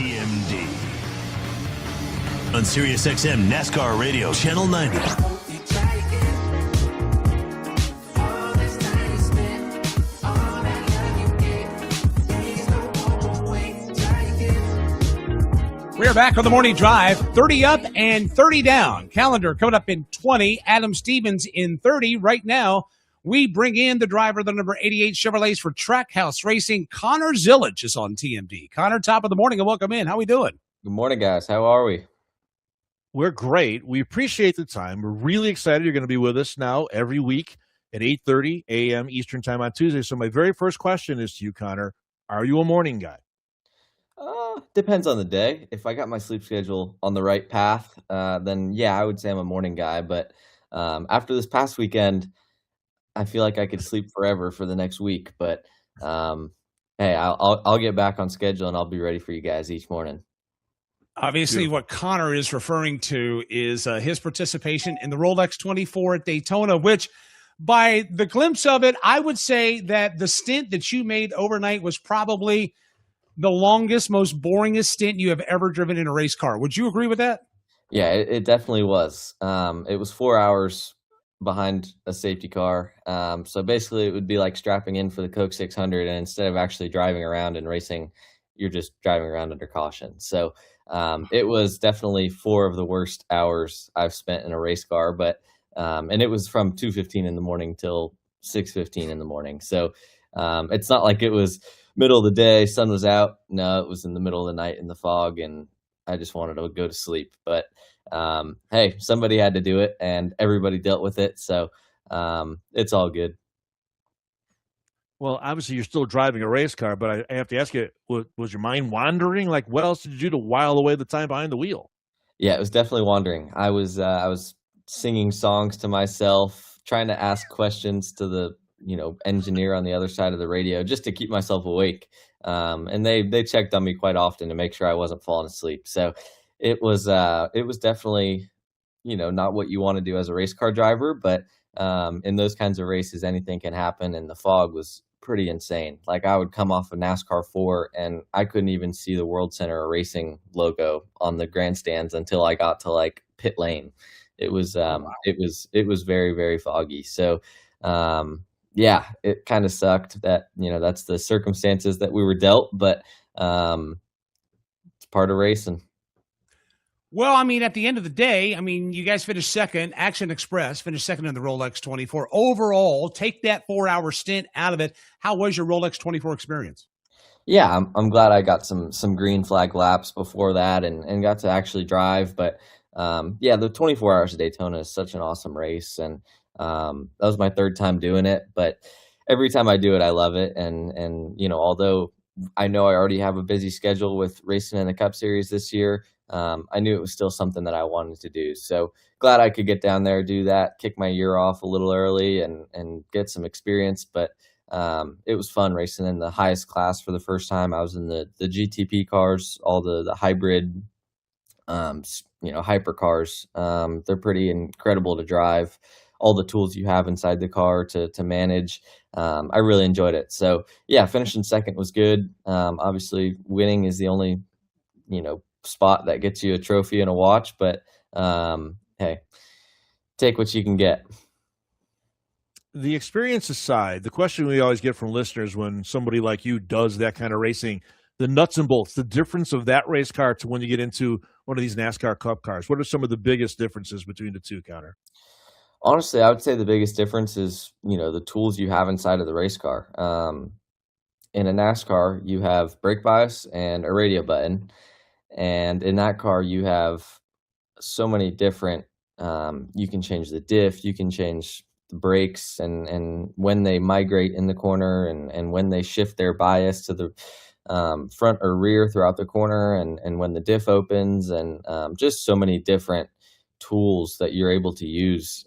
TMD on SiriusXM NASCAR Radio, Channel 90. We're back on the morning drive, 30 up and 30 down. Calendar coming up in 20, Adam Stevens in 30. Right now, we bring in the driver of the number 88 Chevrolets for Trackhouse Racing. Connor Zilisch is on TMD. Connor, top of the morning and welcome in. How we doing? Good morning, guys. How are we? We're great. We appreciate the time. We're really excited you're going to be with us now every week at 8:30 a.m. Eastern time on Tuesday. So my very first question is to you, Connor. Are you a morning guy? Depends on the day. If I got my sleep schedule on the right path, then yeah, I would say I'm a morning guy. But after this past weekend, I feel like I could sleep forever for the next week. But hey, I'll get back on schedule and I'll be ready for you guys each morning. Obviously, what Connor is referring to is his participation in the Rolex 24 at Daytona, which by the glimpse of it, I would say that the stint that you made overnight was probably the longest, most boringest stint you have ever driven in a race car. Would you agree with that? Yeah, it definitely was. It was 4 hours behind a safety car. So basically it would be like strapping in for the Coke 600, and instead of actually driving around and racing, you're just driving around under caution. So it was definitely 4 of the worst hours I've spent in a race car, but and it was from 2:15 in the morning till 6:15 in the morning. So it's not like it was middle of the day, sun was out. No, it was in the middle of the night in the fog, and I just wanted to go to sleep. But hey, somebody had to do it, and everybody dealt with it. So it's all good. Well, obviously you're still driving a race car, but I have to ask you, was your mind wandering? Like, what else did you do to while away the time behind the wheel? Yeah, it was definitely wandering. I was singing songs to myself, trying to ask questions to the engineer on the other side of the radio just to keep myself awake. And they checked on me quite often to make sure I wasn't falling asleep. So it was definitely, not what you want to do as a race car driver, but in those kinds of races, anything can happen. And the fog was pretty insane. Like, I would come off of NASCAR 4 and I couldn't even see the World Center Racing logo on the grandstands until I got to like pit lane. It was, it was very, very foggy. So, yeah, it kind of sucked that, that's the circumstances that we were dealt, but it's part of racing. Well, I mean, at the end of the day, I mean, you guys finished second. Action Express finished second in the Rolex 24. Overall, take that 4-hour stint out of it. How was your Rolex 24 experience? Yeah, I'm glad I got some green flag laps before that and got to actually drive. But yeah, the 24 Hours of Daytona is such an awesome race, and that was my third time doing it. But every time I do it, I love it. And although I know I already have a busy schedule with racing in the Cup Series this year, I knew it was still something that I wanted to do. So glad I could get down there, do that, kick my year off a little early and get some experience. But it was fun racing in the highest class for the first time. I was in the GTP cars, all the hybrid, hypercars. They're pretty incredible to drive. All the tools you have inside the car to manage. I really enjoyed it. So yeah, finishing second was good. Obviously winning is the only, spot that gets you a trophy and a watch, but hey, take what you can get. The experience aside, the question we always get from listeners when somebody like you does that kind of racing, the nuts and bolts, the difference of that race car to when you get into one of these NASCAR Cup cars. What are some of the biggest differences between the two, Connor? Honestly, I would say the biggest difference is, the tools you have inside of the race car. In a NASCAR, you have brake bias and a radio button. And in that car, you have so many different, you can change the diff, you can change the brakes and when they migrate in the corner and when they shift their bias to the front or rear throughout the corner and when the diff opens and just so many different tools that you're able to use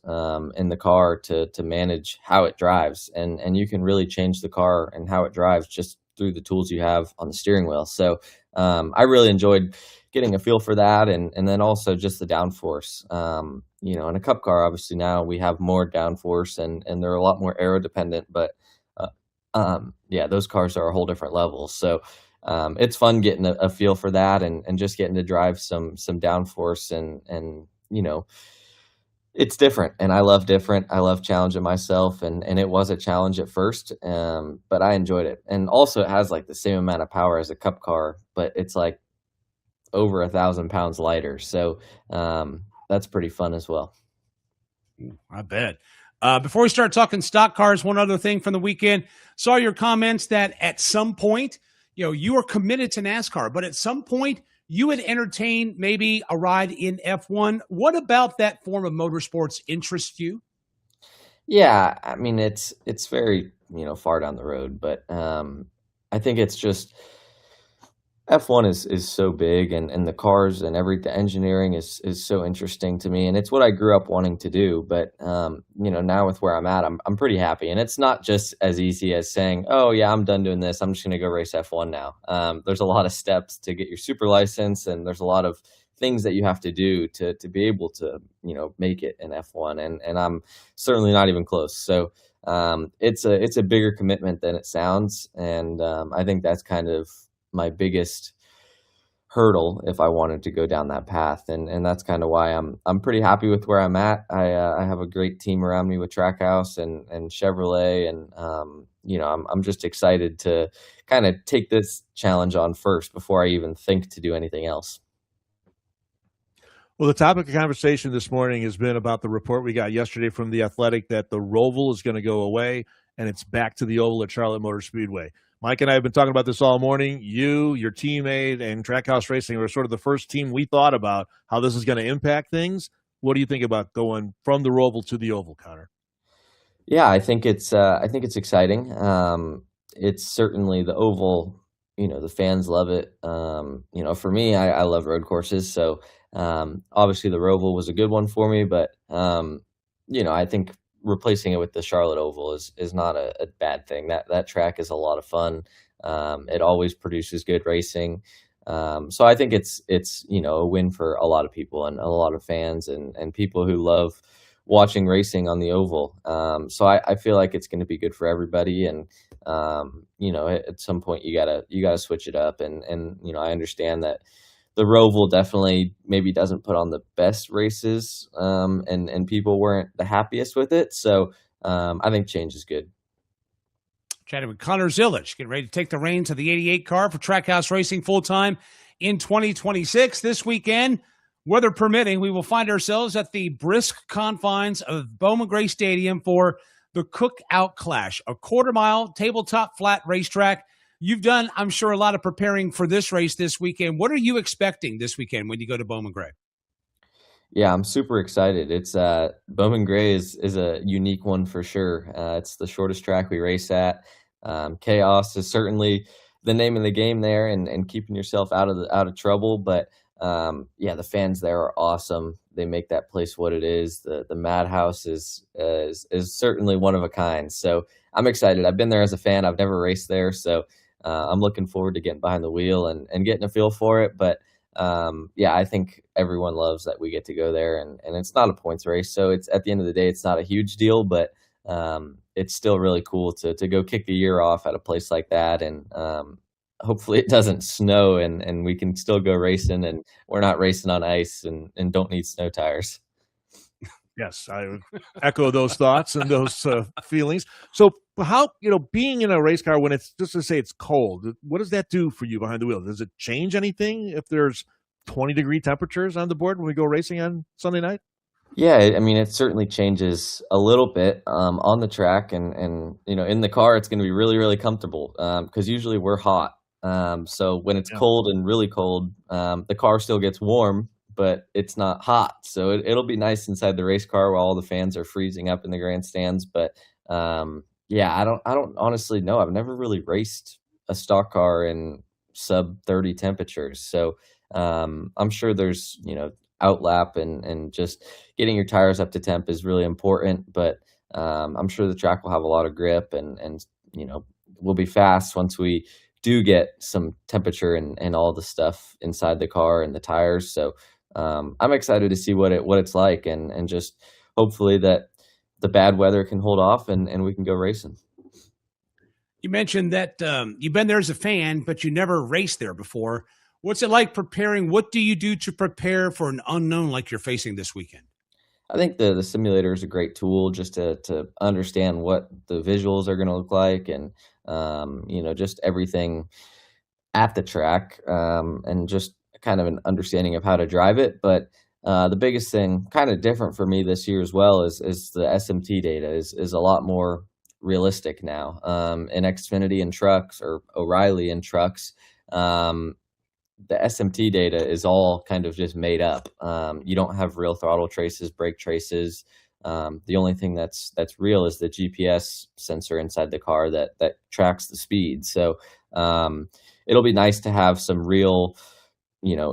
in the car to manage how it drives. And you can really change the car and how it drives just through the tools you have on the steering wheel. So I really enjoyed getting a feel for that. And then also just the downforce. In a Cup car, obviously now we have more downforce and they're a lot more aero dependent, but yeah, those cars are a whole different level. So it's fun getting a feel for that, and just getting to drive some downforce, and it's different, and I love different. I love challenging myself, and it was a challenge at first, but I enjoyed it. And also, it has like the same amount of power as a cup car, but it's like over 1,000 pounds lighter. So that's pretty fun as well. I bet. Before we start talking stock cars, one other thing from the weekend. Saw your comments that at some point, you are committed to NASCAR, but at some point you would entertain maybe a ride in F1. What about that form of motorsports interests you? Yeah, I mean it's very far down the road, but I think it's just F1 is so big, and the cars and the engineering is so interesting to me, and it's what I grew up wanting to do. But now with where I'm at, I'm pretty happy, and it's not just as easy as saying, "Oh yeah, I'm done doing this. I'm just going to go race F1 now." There's a lot of steps to get your super license, and there's a lot of things that you have to do to be able to make it in F1, and I'm certainly not even close. So it's a bigger commitment than it sounds, and I think that's kind of my biggest hurdle if I wanted to go down that path, and that's kind of why I'm pretty happy with where I'm at. I have a great team around me with Trackhouse and Chevrolet, and I'm just excited to kind of take this challenge on first before I even think to do anything else. Well, the topic of conversation this morning has been about the report we got yesterday from The Athletic that the Roval is going to go away and it's back to the Oval at Charlotte Motor Speedway. Mike and I have been talking about this all morning. You, your teammate, and Trackhouse Racing were sort of the first team we thought about how this is going to impact things. What do you think about going from the Roval to the Oval, Connor? Yeah, I think it's exciting. It's certainly the Oval. The fans love it. For me, I love road courses, so obviously the Roval was a good one for me. But I think replacing it with the Charlotte Oval is not a bad thing. That track is a lot of fun. It always produces good racing. So I think it's a win for a lot of people and a lot of fans and people who love watching racing on the Oval. So I feel like it's going to be good for everybody. And at some point you gotta switch it up. And I understand that the Roval definitely maybe doesn't put on the best races, and people weren't the happiest with it. So I think change is good. Chatting with Connor Zilisch, getting ready to take the reins of the 88 car for Trackhouse Racing full-time in 2026. This weekend, weather permitting, we will find ourselves at the brisk confines of Bowman Gray Stadium for the Cookout Clash, a quarter-mile tabletop flat racetrack. You've done, I'm sure, a lot of preparing for this race this weekend. What are you expecting this weekend when you go to Bowman Gray? Yeah, I'm super excited. It's Bowman Gray is a unique one for sure. It's the shortest track we race at. Chaos is certainly the name of the game there, and keeping yourself out of trouble. But the fans there are awesome. They make that place what it is. The Madhouse is certainly one of a kind. So I'm excited. I've been there as a fan. I've never raced there, so I'm looking forward to getting behind the wheel and getting a feel for it. But I think everyone loves that we get to go there, and it's not a points race. So it's at the end of the day, it's not a huge deal, but it's still really cool to go kick the year off at a place like that. And hopefully it doesn't snow and we can still go racing, and we're not racing on ice and don't need snow tires. Yes, I echo those thoughts and those feelings. So how, being in a race car when it's, just to say it's cold, what does that do for you behind the wheel? Does it change anything if there's 20-degree temperatures on the board when we go racing on Sunday night? Yeah, I mean, it certainly changes a little bit on the track, and in the car, it's going to be really, really comfortable because usually we're hot. So when it's cold and really cold, the car still gets warm, but it's not hot. So it'll be nice inside the race car while all the fans are freezing up in the grandstands. But I don't honestly know. I've never really raced a stock car in sub 30 temperatures. So I'm sure there's outlap and just getting your tires up to temp is really important. But I'm sure the track will have a lot of grip and we'll be fast once we do get some temperature and all the stuff inside the car and the tires. So I'm excited to see what it's like, and just hopefully that the bad weather can hold off and we can go racing. You mentioned that you've been there as a fan, but you never raced there before. What's it like preparing? What do you do to prepare for an unknown like you're facing this weekend? I think the simulator is a great tool just to understand what the visuals are going to look like, and just everything at the track, and just kind of an understanding of how to drive it. But the biggest thing, kind of different for me this year as well, is the SMT data is a lot more realistic now. In Xfinity and trucks, or O'Reilly and trucks, the SMT data is all kind of just made up. You don't have real throttle traces, brake traces. The only thing that's real is the GPS sensor inside the car that tracks the speed. So it'll be nice to have some real,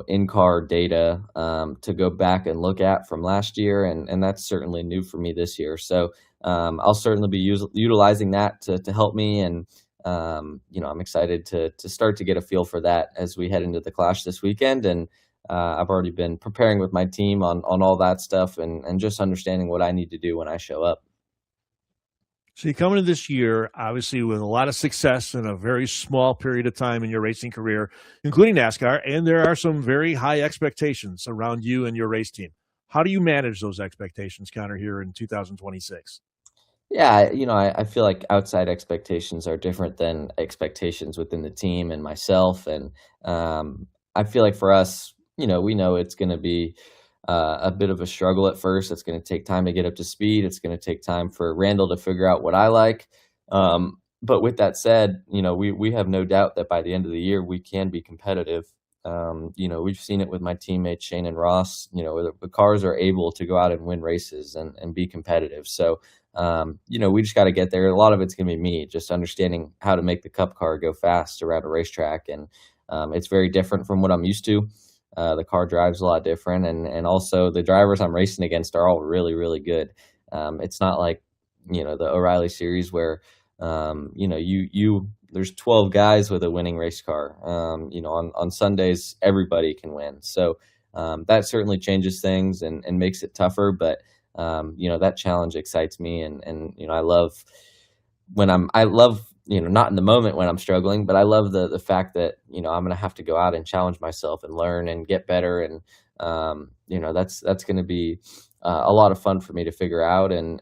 in-car data to go back and look at from last year, and that's certainly new for me this year. So I'll certainly be utilizing that to help me, and I'm excited to start to get a feel for that as we head into the Clash this weekend. And I've already been preparing with my team on all that stuff, and just understanding what I need to do when I show up. So you come into this year, obviously, with a lot of success in a very small period of time in your racing career, including NASCAR, and there are some very high expectations around you and your race team. How do you manage those expectations, Connor, here in 2026? Yeah, I feel like outside expectations are different than expectations within the team and myself. And I feel like for us, we know it's going to be a bit of a struggle at first. It's going to take time to get up to speed. It's going to take time for Randall to figure out what I like. But with that said, we have no doubt that by the end of the year, we can be competitive. We've seen it with my teammates, Shane and Ross. The cars are able to go out and win races and be competitive. So, we just got to get there. A lot of it's going to be me just understanding how to make the Cup car go fast around a racetrack. And it's very different from what I'm used to. The car drives a lot different. And also the drivers I'm racing against are all really, really good. It's not like, the O'Reilly series where, there's 12 guys with a winning race car. On Sundays, everybody can win. So that certainly changes things and makes it tougher. But that challenge excites me, and I love not in the moment when I'm struggling, but I love the fact that I'm going to have to go out and challenge myself and learn and get better, and that's going to be a lot of fun for me to figure out, and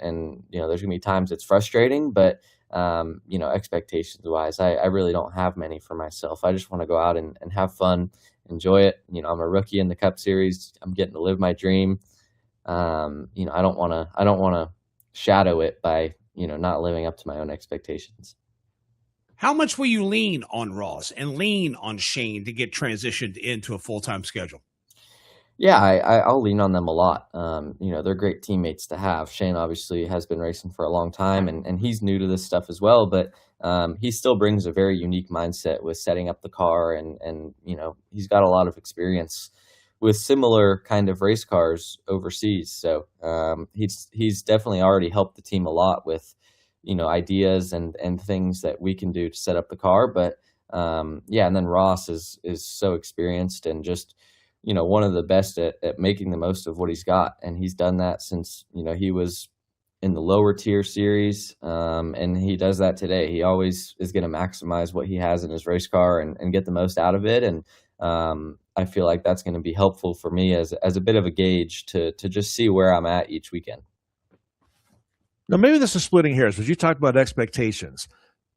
there's going to be times it's frustrating, but expectations wise, I really don't have many for myself. I just want to go out and have fun, enjoy it. I'm a rookie in the Cup Series. I'm getting to live my dream. I don't want to shadow it by, not living up to my own expectations. How much will you lean on Ross and lean on Shane to get transitioned into a full-time schedule? Yeah, I'll lean on them a lot. They're great teammates to have. Shane obviously has been racing for a long time, and he's new to this stuff as well, but he still brings a very unique mindset with setting up the car, and he's got a lot of experience with similar kind of race cars overseas. So he's definitely already helped the team a lot with, ideas and things that we can do to set up the car. But and then Ross is so experienced and just, one of the best at making the most of what he's got. And he's done that since, he was in the lower tier series. And he does that today. He always is going to maximize what he has in his race car and get the most out of it. And I feel like that's going to be helpful for me as a bit of a gauge to just see where I'm at each weekend. Now, maybe this is splitting hairs, but you talked about expectations.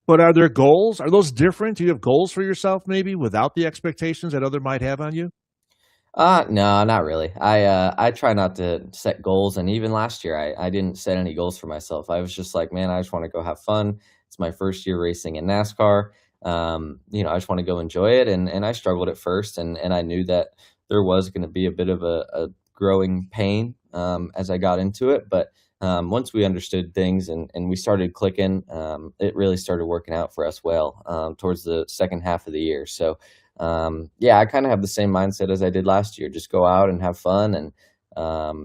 But are there goals? Are those different? Do you have goals for yourself maybe without the expectations that other might have on you? No, not really. I try not to set goals, and even last year I didn't set any goals for myself. I was just like, man, I just want to go have fun. It's my first year racing in NASCAR. I just want to go enjoy it, and I struggled at first, and I knew that there was going to be a bit of a growing pain as I got into it. But once we understood things and we started clicking, it really started working out for us well towards the second half of the year. So I kind of have the same mindset as I did last year. Just go out and have fun, and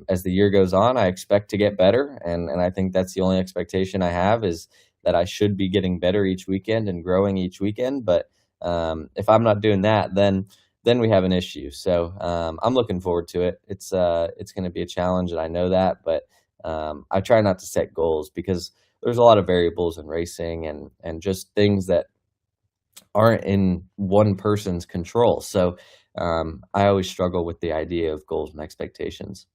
as the year goes on, I expect to get better, and I think that's the only expectation I have, is that I should be getting better each weekend and growing each weekend. But if I'm not doing that, then we have an issue. So I'm looking forward to it. It's going to be a challenge, and I know that. But I try not to set goals, because there's a lot of variables in racing and just things that aren't in one person's control. So I always struggle with the idea of goals and expectations.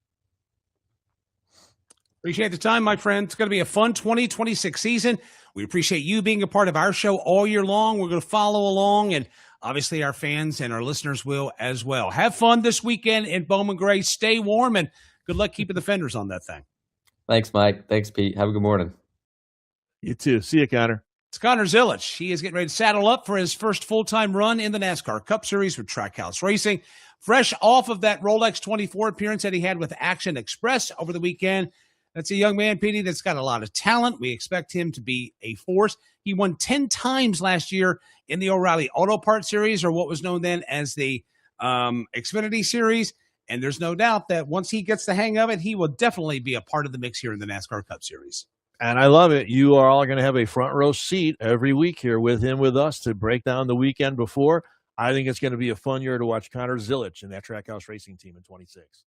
Appreciate the time, my friend. It's going to be a fun 2026 season. We appreciate you being a part of our show all year long. We're going to follow along, and obviously our fans and our listeners will as well. Have fun this weekend in Bowman Gray. Stay warm, and good luck keeping the fenders on that thing. Thanks, Mike. Thanks, Pete. Have a good morning. You too. See you, Connor. It's Connor Zilisch. He is getting ready to saddle up for his first full-time run in the NASCAR Cup Series with Trackhouse Racing. Fresh off of that Rolex 24 appearance that he had with Action Express over the weekend. That's a young man, Petey, that's got a lot of talent. We expect him to be a force. He won 10 times last year in the O'Reilly Auto Parts Series, or what was known then as the Xfinity Series. And there's no doubt that once he gets the hang of it, he will definitely be a part of the mix here in the NASCAR Cup Series. And I love it. You are all going to have a front row seat every week here with him, with us, to break down the weekend before. I think it's going to be a fun year to watch Connor Zilisch and that Trackhouse Racing team in 26.